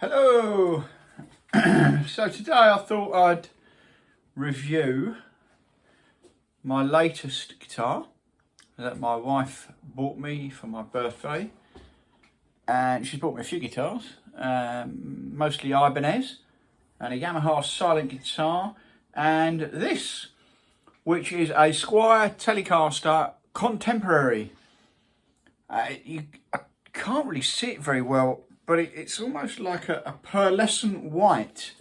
Hello! So today I thought I'd review my latest guitar that my wife bought me for my birthday, and she's bought me a few guitars, mostly Ibanez and a Yamaha silent guitar, and this, which is a Squier Telecaster Contemporary. I can't really see it very well, but it's almost like a pearlescent white,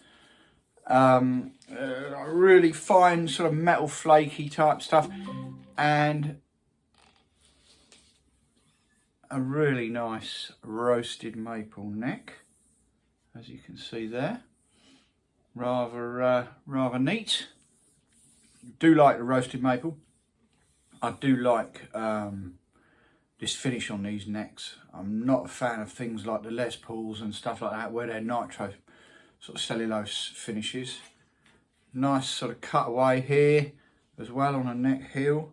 really fine sort of metal flaky type stuff, and a really nice roasted maple neck, as you can see there. Rather neat. Do like the roasted maple. I do like this finish on these necks. I'm not a fan of things like the Les Pauls and stuff like that where they're nitro sort of cellulose finishes. Nice sort of cutaway here as well on a neck heel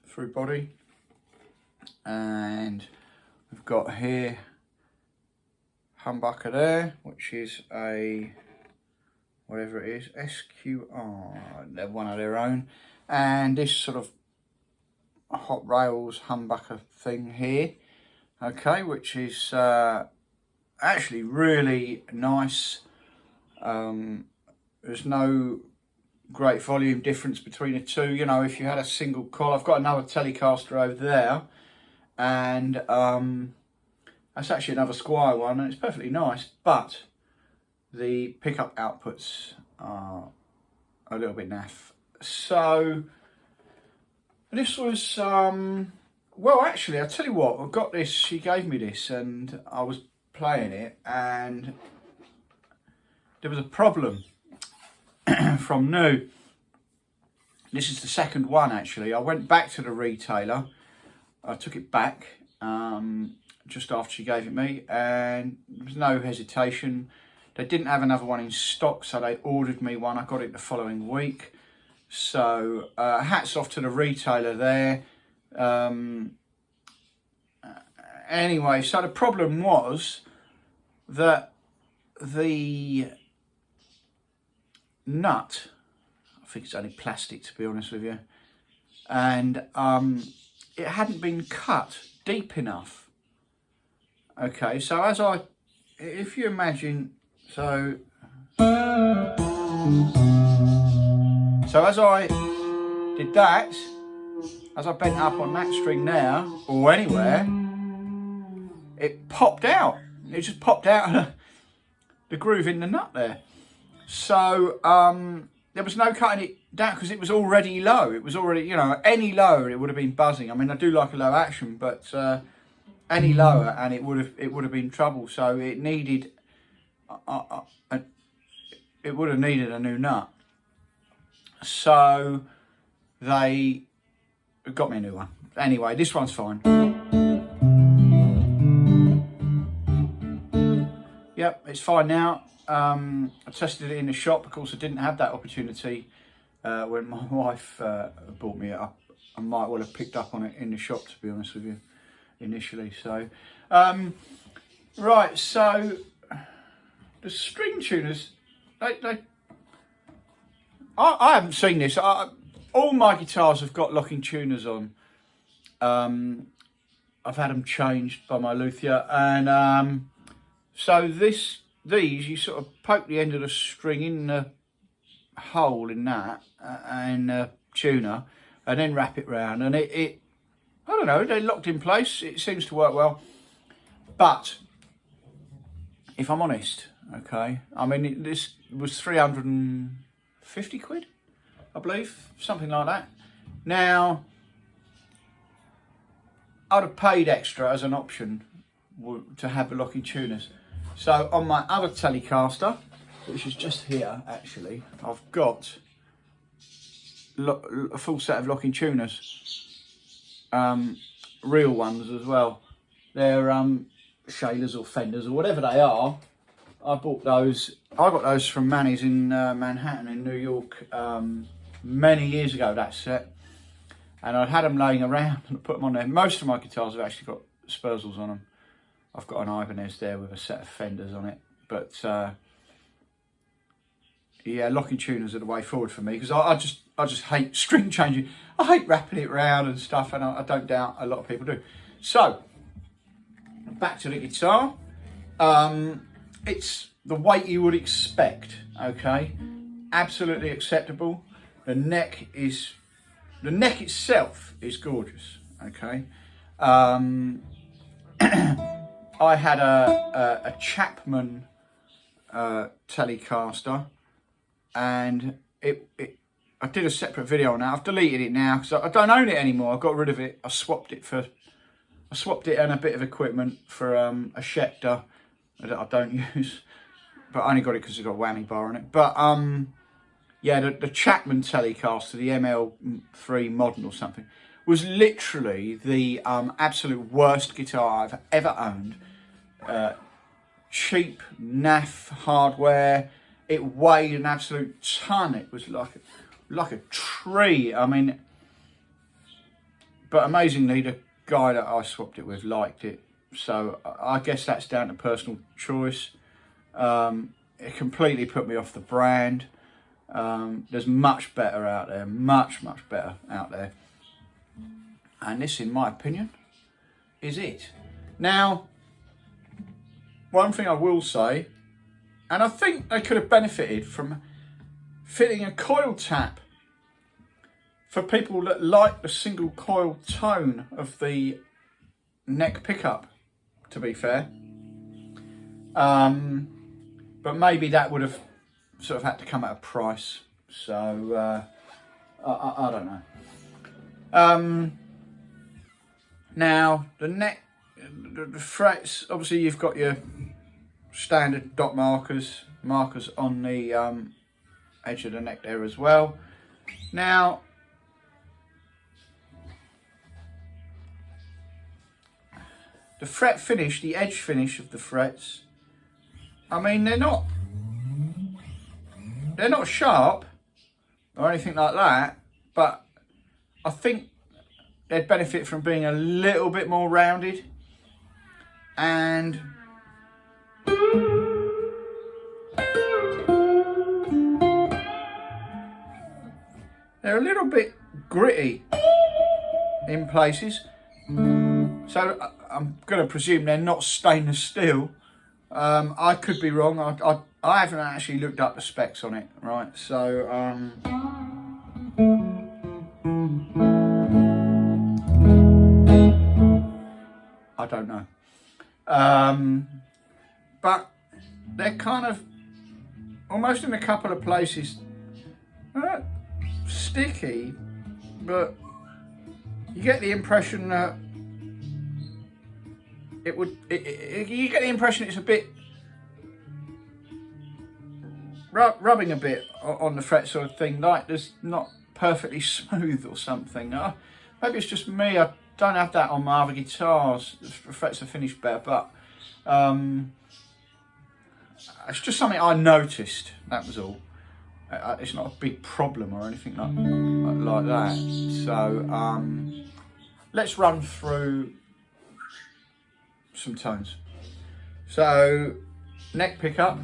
through body, and we've got here humbucker there, which is a whatever it is, SQR, they're one of their own, and this sort of hot rails humbucker thing here, okay, which is actually really nice. There's no great volume difference between the two. You know, if you had a single coil, I've got another Telecaster over there, and that's actually another Squier one, and it's perfectly nice, but the pickup outputs are a little bit naff. So this was, well, actually, I'll tell you what, I got this, she gave me this, and I was playing it, and there was a problem from new. This is the second one, actually. I went back to the retailer, I took it back just after she gave it me, and there was no hesitation. They didn't have another one in stock, so they ordered me one. I got it the following week. So hats off to the retailer there. Anyway, so the problem was that the nut, I think it's only plastic to be honest with you, and it hadn't been cut deep enough. Okay, so if you imagine, so as I did that, as I bent up on that string there, or anywhere, it popped out. It just popped out of the groove in the nut there. So there was no cutting it down because it was already low. It was already, you know, any lower it would have been buzzing. I mean, I do like a low action, but any lower and it would have been trouble. So it needed, it would have needed a new nut. So they got me a new one. Anyway, this one's fine. Yep, it's fine now. I tested it in the shop. Of course, I didn't have that opportunity when my wife bought me it up. I might well have picked up on it in the shop, to be honest with you, initially. So, right, so the string tuners, I haven't seen this. All my guitars have got locking tuners on. I've had them changed by my luthier, and so these you sort of poke the end of the string in the hole in that and tuner, and then wrap it round, and it I don't know, they're locked in place. It seems to work well, but if I'm honest, okay, I mean this was 350 quid, I believe, something like that. Now, I'd have paid extra as an option to have the locking tuners. So on my other Telecaster, which is just here actually, I've got a full set of locking tuners, real ones as well. They're Shailers or Fenders or whatever they are. I bought those. I got those from Manny's in Manhattan in New York many years ago, that set, and I'd had them laying around and I put them on there. Most of my guitars have actually got Spurzels on them. I've got an Ibanez there with a set of Fenders on it. But yeah, locking tuners are the way forward for me, because I just hate string changing. I hate wrapping it around and stuff, and I don't doubt a lot of people do. So back to the guitar. It's the weight you would expect. Okay, absolutely acceptable. The neck itself is gorgeous. Okay. I had a Chapman Telecaster, and I did a separate video on that. I've deleted it now because I don't own it anymore. I got rid of it. I swapped it and a bit of equipment for a Schecter that I don't use, but I only got it because it's got a whammy bar on it. But yeah, the Chapman Telecaster, the ML3 Modern or something, was literally the absolute worst guitar I've ever owned. Cheap, naff hardware. It weighed an absolute ton. It was like a tree. I mean, but amazingly, the guy that I swapped it with liked it. So I guess that's down to personal choice. It completely put me off the brand. There's much better out there, much better out there. And this, in my opinion, is it. Now, one thing I will say, and I think they could have benefited from fitting a coil tap for people that like the single coil tone of the neck pickup, to be fair. But maybe that would have sort of had to come at a price. So, I don't know. Now, the neck, the frets, obviously you've got your standard dot markers on the edge of the neck there as well. Now, the fret finish, the edge finish of the frets, I mean, they're not sharp or anything like that, but I think they'd benefit from being a little bit more rounded, and they're a little bit gritty in places. So I'm going to presume they're not stainless steel. I could be wrong. I haven't actually looked up the specs on it, right? So I don't know. But they're kind of almost in a couple of places sticky, but you get the impression that you get the impression it's a bit rubbing a bit on the fret sort of thing, like there's not perfectly smooth or something. Maybe it's just me. I don't have that on my other guitars. The frets are finished better, but it's just something I noticed. That was all. It's not a big problem or anything like that. So let's run through some tones. So neck pickup.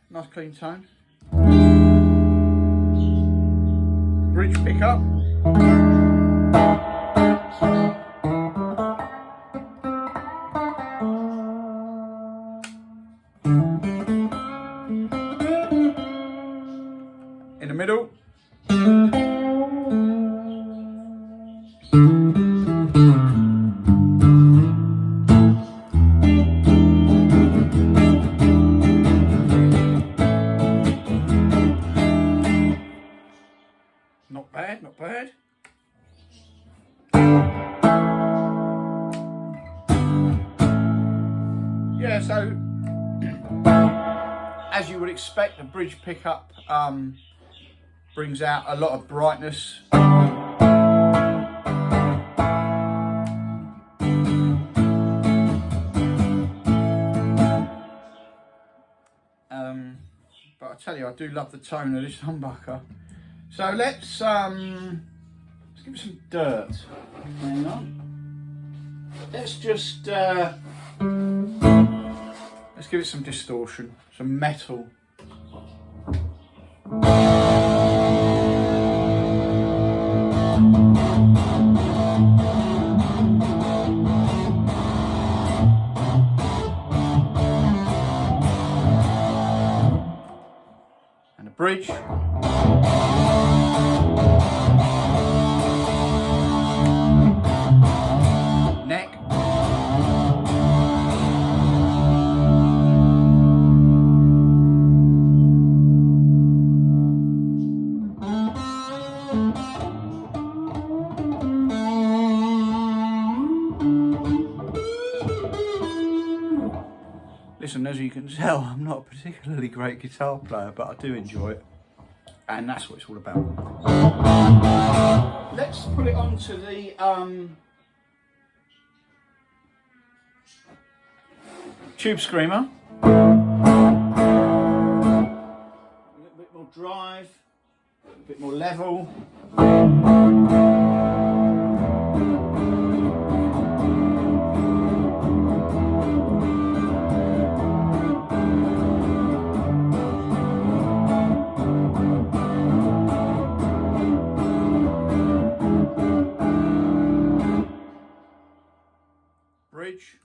Nice clean tone. Bridge pickup. In the middle. Not bad. Yeah, so as you would expect, the bridge pickup brings out a lot of brightness. tell you, I do love the tone of this humbucker. So let's give it some dirt. Hang on. Let's just let's give it some distortion, some metal. And a bridge. Neck. Listen, as you can tell, I'm not a particularly great guitar player, but I do enjoy it. And that's what it's all about. Let's put it onto the Tube Screamer. A little bit more drive, a bit more level. Bridge.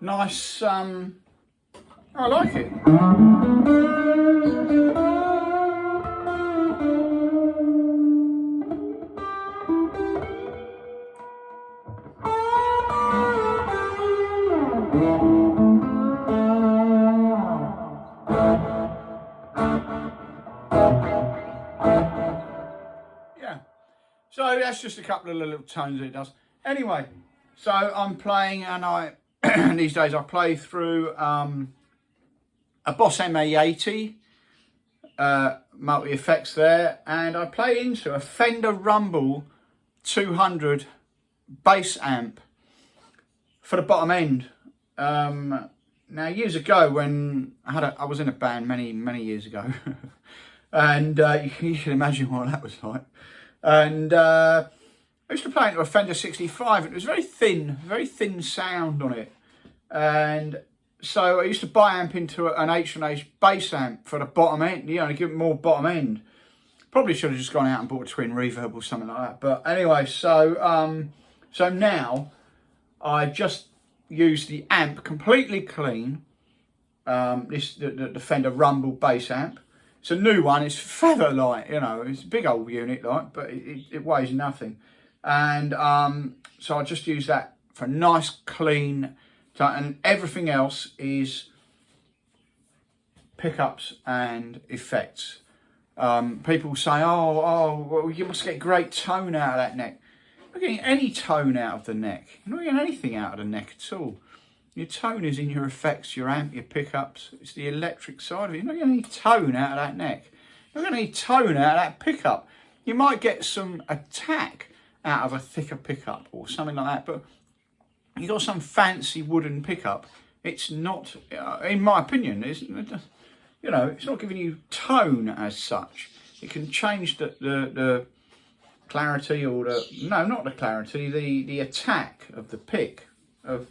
Nice, I like it. Yeah, so that's just a couple of little tones it does. Anyway, so I'm playing, and these days I play through a Boss MA80 multi-effects there, and I play into a Fender Rumble 200 bass amp for the bottom end. Now, years ago, when I was in a band many years ago, and you can imagine what that was like. And I used to play into a Fender 65, and it was very thin sound on it. And so I used to buy amp into an H&H bass amp for the bottom end, you know, to give it more bottom end. Probably should have just gone out and bought a twin reverb or something like that. But anyway, so so now I just use the amp completely clean. The Fender Rumble bass amp. It's a new one. It's feather light, you know. It's a big old unit, like, but it weighs nothing. And so I just use that for nice clean. And everything else is pickups and effects. People say, oh, well, you must get great tone out of that neck. You're not getting any tone out of the neck. You're not getting anything out of the neck at all. Your tone is in your effects, your amp, your pickups. It's the electric side of it. You're not getting any tone out of that neck. You're not getting any tone out of that pickup. You might get some attack out of a thicker pickup or something like that, but you got some fancy wooden pickup. It's not, in my opinion, you know, it's not giving you tone as such. It can change the clarity, or no, not the clarity, the attack of the pick of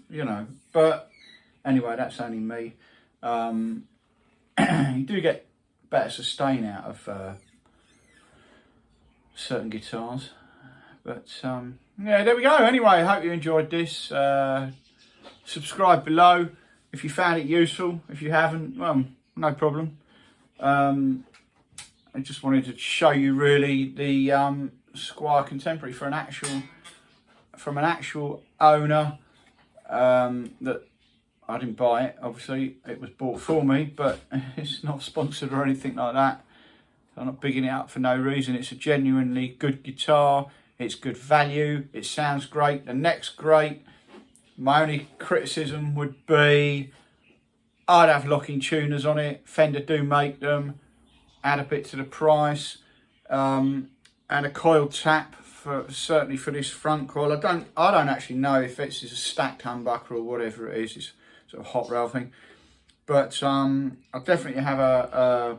you know. But anyway, that's only me. You do get better sustain out of certain guitars, but yeah, there we go. Anyway, I hope you enjoyed this. Subscribe below if you found it useful. If you haven't, well, no problem. I just wanted to show you really the Squier Contemporary from an actual owner. That I didn't buy it, obviously it was bought for me, but it's not sponsored or anything like that. I'm not bigging it up for no reason. It's a genuinely good guitar. It's good value. It sounds great. The neck's great. My only criticism would be I'd have locking tuners on it. Fender do make them. Add a bit to the price, and a coil tap certainly for this front coil. I don't actually know if it's a stacked humbucker or whatever it is. It's sort of hot rail thing, but I'll definitely have a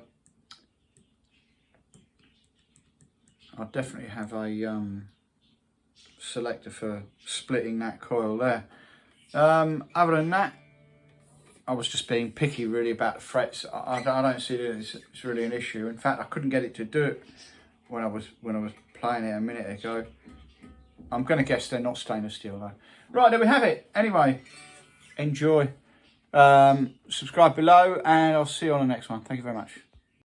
selector for splitting that coil there. Other than that, I was just being picky really about the frets. I don't see that it's really an issue. In fact, I couldn't get it to do it when I was playing it a minute ago. I'm going to guess they're not stainless steel though. Right, there we have it. Anyway, enjoy. Subscribe below, and I'll see you on the next one. Thank you very much.